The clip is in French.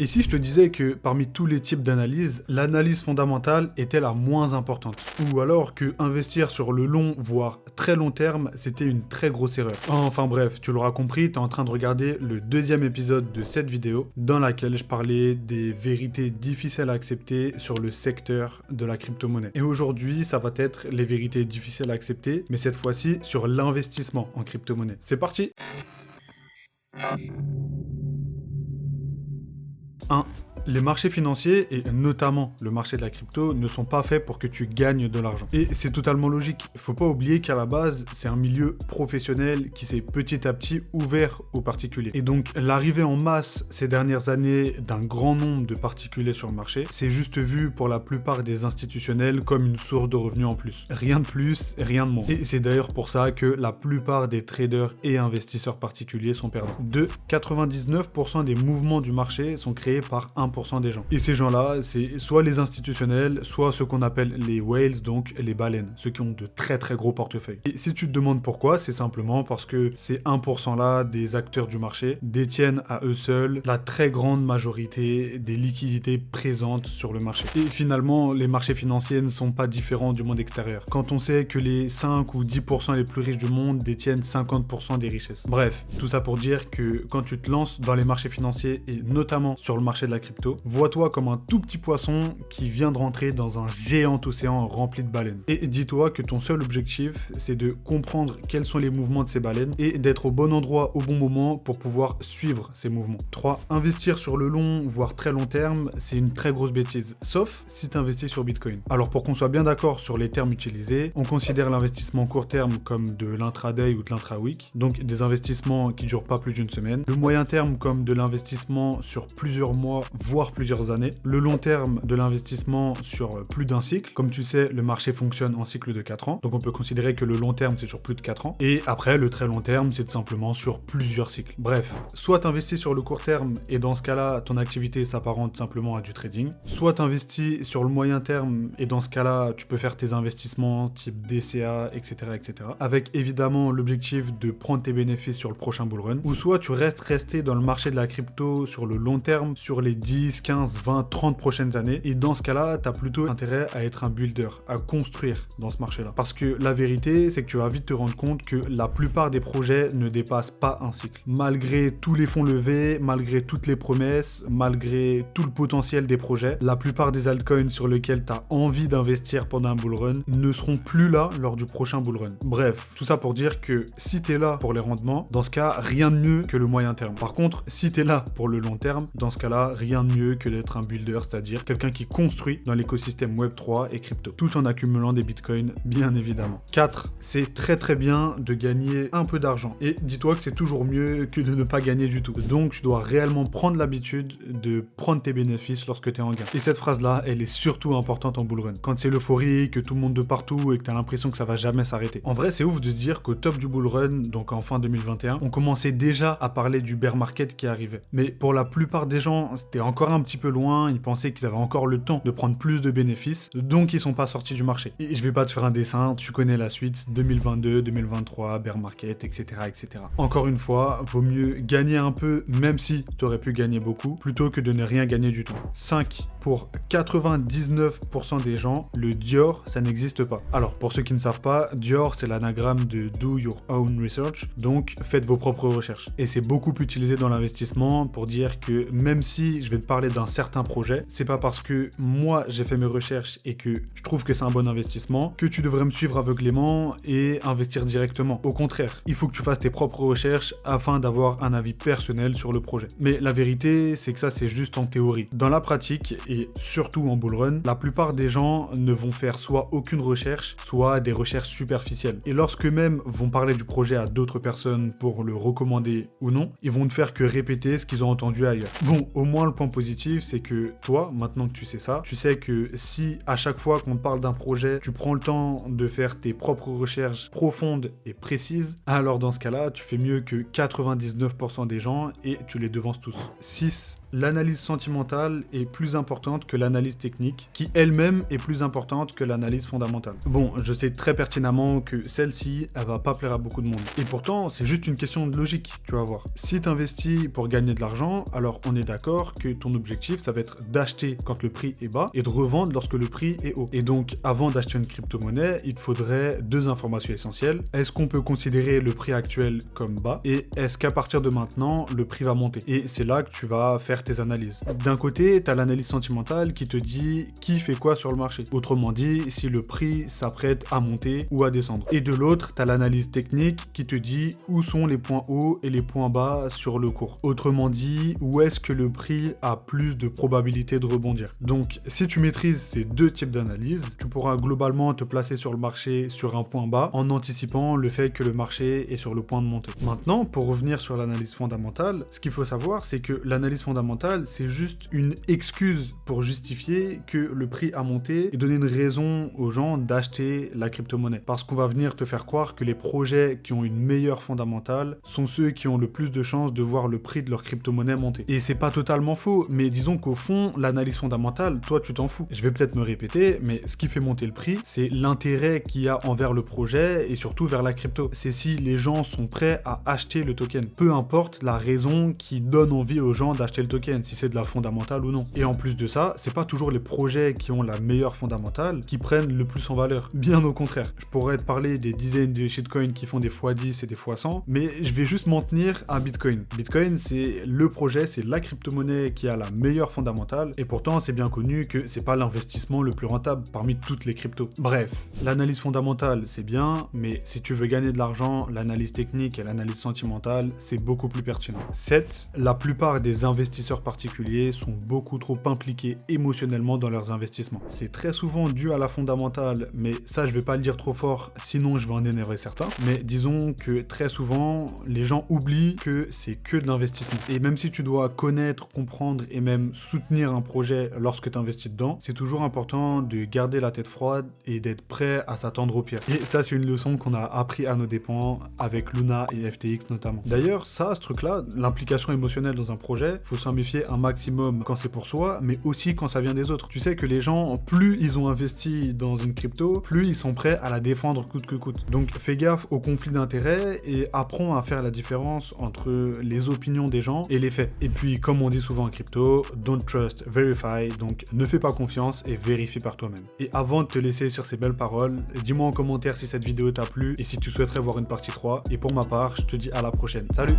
Et si je te disais que parmi tous les types d'analyse, l'analyse fondamentale était la moins importante? Ou alors que investir sur le long, voire très long terme, c'était une très grosse erreur? Enfin bref, tu l'auras compris, tu es en train de regarder le deuxième épisode de cette vidéo dans laquelle je parlais des vérités difficiles à accepter sur le secteur de la crypto-monnaie. Et aujourd'hui, ça va être les vérités difficiles à accepter, mais cette fois-ci sur l'investissement en crypto-monnaie. C'est parti! 1. Les marchés financiers, et notamment le marché de la crypto, ne sont pas faits pour que tu gagnes de l'argent. Et c'est totalement logique. Il faut pas oublier qu'à la base, c'est un milieu professionnel qui s'est petit à petit ouvert aux particuliers. Et donc, l'arrivée en masse ces dernières années d'un grand nombre de particuliers sur le marché, c'est juste vu pour la plupart des institutionnels comme une source de revenus en plus. Rien de plus, rien de moins. Et c'est d'ailleurs pour ça que la plupart des traders et investisseurs particuliers sont perdants. 2. 99% des mouvements du marché sont créés par 1% des gens. Et ces gens-là, c'est soit les institutionnels, soit ceux qu'on appelle les whales, donc les baleines, ceux qui ont de très très gros portefeuilles. Et si tu te demandes pourquoi, c'est simplement parce que ces 1%-là des acteurs du marché détiennent à eux seuls la très grande majorité des liquidités présentes sur le marché. Et finalement, les marchés financiers ne sont pas différents du monde extérieur. Quand on sait que les 5 ou 10% les plus riches du monde détiennent 50% des richesses. Bref, tout ça pour dire que quand tu te lances dans les marchés financiers et notamment sur le marché de la crypto, vois-toi comme un tout petit poisson qui vient de rentrer dans un géant océan rempli de baleines. Et dis-toi que ton seul objectif, c'est de comprendre quels sont les mouvements de ces baleines et d'être au bon endroit au bon moment pour pouvoir suivre ces mouvements. 3. Investir sur le long, voire très long terme, c'est une très grosse bêtise, sauf si tu investis sur Bitcoin. Alors pour qu'on soit bien d'accord sur les termes utilisés, on considère l'investissement court terme comme de l'intraday ou de l'intra-week, donc des investissements qui durent pas plus d'une semaine, le moyen terme comme de l'investissement sur plusieurs mois, voire plusieurs années. Le long terme de l'investissement sur plus d'un cycle. Comme tu sais, le marché fonctionne en cycle de 4 ans. Donc on peut considérer que le long terme, c'est sur plus de 4 ans. Et après, le très long terme, c'est tout simplement sur plusieurs cycles. Bref, soit tu investis sur le court terme et dans ce cas-là, ton activité s'apparente simplement à du trading. Soit tu investis sur le moyen terme et dans ce cas-là, tu peux faire tes investissements type DCA, etc., etc. Avec évidemment l'objectif de prendre tes bénéfices sur le prochain bull run. Ou soit tu resté dans le marché de la crypto sur le long terme, sur les 10, 15, 20, 30 prochaines années. Et dans ce cas-là, tu as plutôt intérêt à être un builder, à construire dans ce marché-là. Parce que la vérité, c'est que tu vas vite te rendre compte que la plupart des projets ne dépassent pas un cycle. Malgré tous les fonds levés, malgré toutes les promesses, malgré tout le potentiel des projets, la plupart des altcoins sur lesquels tu as envie d'investir pendant un bull run ne seront plus là lors du prochain bull run. Bref, tout ça pour dire que si tu es là pour les rendements, dans ce cas, rien de mieux que le moyen terme. Par contre, si tu es là pour le long terme, dans ce cas-là, rien de mieux que d'être un builder, c'est-à-dire quelqu'un qui construit dans l'écosystème Web3 et crypto, tout en accumulant des bitcoins, bien évidemment. 4. C'est très très bien de gagner un peu d'argent. Et dis-toi que c'est toujours mieux que de ne pas gagner du tout. Donc, tu dois réellement prendre l'habitude de prendre tes bénéfices lorsque tu es en gain. Et cette phrase-là, elle est surtout importante en bull run. Quand c'est l'euphorie, que tout le monde de partout et que tu as l'impression que ça va jamais s'arrêter. En vrai, c'est ouf de se dire qu'au top du bull run, donc en fin 2021, on commençait déjà à parler du bear market qui arrivait. Mais pour la plupart des gens, c'était encore un petit peu loin, ils pensaient qu'ils avaient encore le temps de prendre plus de bénéfices, donc ils sont pas sortis du marché. Et je vais pas te faire un dessin, tu connais la suite, 2022, 2023, bear market, etc., etc. Encore une fois, vaut mieux gagner un peu, même si tu aurais pu gagner beaucoup, plutôt que de ne rien gagner du tout. 5. Pour 99% des gens, le Dior, ça n'existe pas. Alors, pour ceux qui ne savent pas, Dior, c'est l'anagramme de Do Your Own Research, donc faites vos propres recherches. Et c'est beaucoup utilisé dans l'investissement pour dire que même si je vais te parler d'un certain projet, c'est pas parce que moi j'ai fait mes recherches et que je trouve que c'est un bon investissement que tu devrais me suivre aveuglément et investir directement. Au contraire, il faut que tu fasses tes propres recherches afin d'avoir un avis personnel sur le projet. Mais la vérité, c'est que ça, c'est juste en théorie. Dans la pratique, et surtout en bull run, la plupart des gens ne vont faire soit aucune recherche, soit des recherches superficielles. Et lorsque même vont parler du projet à d'autres personnes pour le recommander ou non, ils vont ne faire que répéter ce qu'ils ont entendu ailleurs. Bon, au moins le point positif, c'est que toi, maintenant que tu sais ça, tu sais que si à chaque fois qu'on te parle d'un projet, tu prends le temps de faire tes propres recherches profondes et précises, alors dans ce cas-là, tu fais mieux que 99% des gens et tu les devances tous. 6. l'analyse sentimentale est plus importante que l'analyse technique, qui elle-même est plus importante que l'analyse fondamentale. Bon, je sais très pertinemment que celle-ci, elle va pas plaire à beaucoup de monde. Et pourtant, c'est juste une question de logique, tu vas voir. Si tu investis pour gagner de l'argent, alors on est d'accord que ton objectif, ça va être d'acheter quand le prix est bas et de revendre lorsque le prix est haut. Et donc, avant d'acheter une crypto-monnaie, il te faudrait deux informations essentielles. Est-ce qu'on peut considérer le prix actuel comme bas et est-ce qu'à partir de maintenant, le prix va monter? Et c'est là que tu vas faire tes analyses. D'un côté, tu as l'analyse sentimentale qui te dit qui fait quoi sur le marché. Autrement dit, si le prix s'apprête à monter ou à descendre. Et de l'autre, tu as l'analyse technique qui te dit où sont les points hauts et les points bas sur le cours. Autrement dit, où est-ce que le prix a plus de probabilité de rebondir. Donc, si tu maîtrises ces deux types d'analyse, tu pourras globalement te placer sur le marché sur un point bas en anticipant le fait que le marché est sur le point de monter. Maintenant, pour revenir sur l'analyse fondamentale, ce qu'il faut savoir, c'est que l'analyse fondamentale, c'est juste une excuse pour justifier que le prix a monté et donner une raison aux gens d'acheter la crypto-monnaie. Parce qu'on va venir te faire croire que les projets qui ont une meilleure fondamentale sont ceux qui ont le plus de chances de voir le prix de leur crypto-monnaie monter. Et c'est pas totalement faux, mais disons qu'au fond, l'analyse fondamentale, toi, tu t'en fous. Je vais peut-être me répéter, mais ce qui fait monter le prix, c'est l'intérêt qu'il y a envers le projet et surtout vers la crypto. C'est si les gens sont prêts à acheter le token. Peu importe la raison qui donne envie aux gens d'acheter le token, si c'est de la fondamentale ou non. Et en plus de ça, c'est pas toujours les projets qui ont la meilleure fondamentale qui prennent le plus en valeur. Bien au contraire. Je pourrais te parler des dizaines de shitcoins qui font des x10 et des x100, mais je vais juste m'en tenir à Bitcoin. Bitcoin, c'est le projet, c'est la crypto-monnaie qui a la meilleure fondamentale, et pourtant c'est bien connu que c'est pas l'investissement le plus rentable parmi toutes les cryptos. Bref, l'analyse fondamentale c'est bien, mais si tu veux gagner de l'argent, l'analyse technique et l'analyse sentimentale, c'est beaucoup plus pertinent. 7. La plupart des investisseurs particuliers sont beaucoup trop impliqués émotionnellement dans leurs investissements. C'est très souvent dû à la fondamentale, mais ça je vais pas le dire trop fort, sinon je vais en énerver certains. Mais disons que très souvent, les gens oublient que c'est que de l'investissement. Et même si tu dois connaître, comprendre et même soutenir un projet lorsque tu investis dedans, c'est toujours important de garder la tête froide et d'être prêt à s'attendre au pire. Et ça, c'est une leçon qu'on a appris à nos dépens avec Luna et FTX notamment. D'ailleurs, ça, ce truc-là, l'implication émotionnelle dans un projet, faut s'en méfier un maximum quand c'est pour soi, mais aussi quand ça vient des autres. Tu sais que les gens, plus ils ont investi dans une crypto, plus ils sont prêts à la défendre coûte que coûte. Donc fais gaffe aux conflits d'intérêts et apprends à faire la différence entre les opinions des gens et les faits. Et puis, comme on dit souvent en crypto, don't trust, verify, donc ne fais pas confiance et vérifie par toi-même. Et avant de te laisser sur ces belles paroles, dis-moi en commentaire si cette vidéo t'a plu et si tu souhaiterais voir une partie 3. Et pour ma part, je te dis à la prochaine. Salut!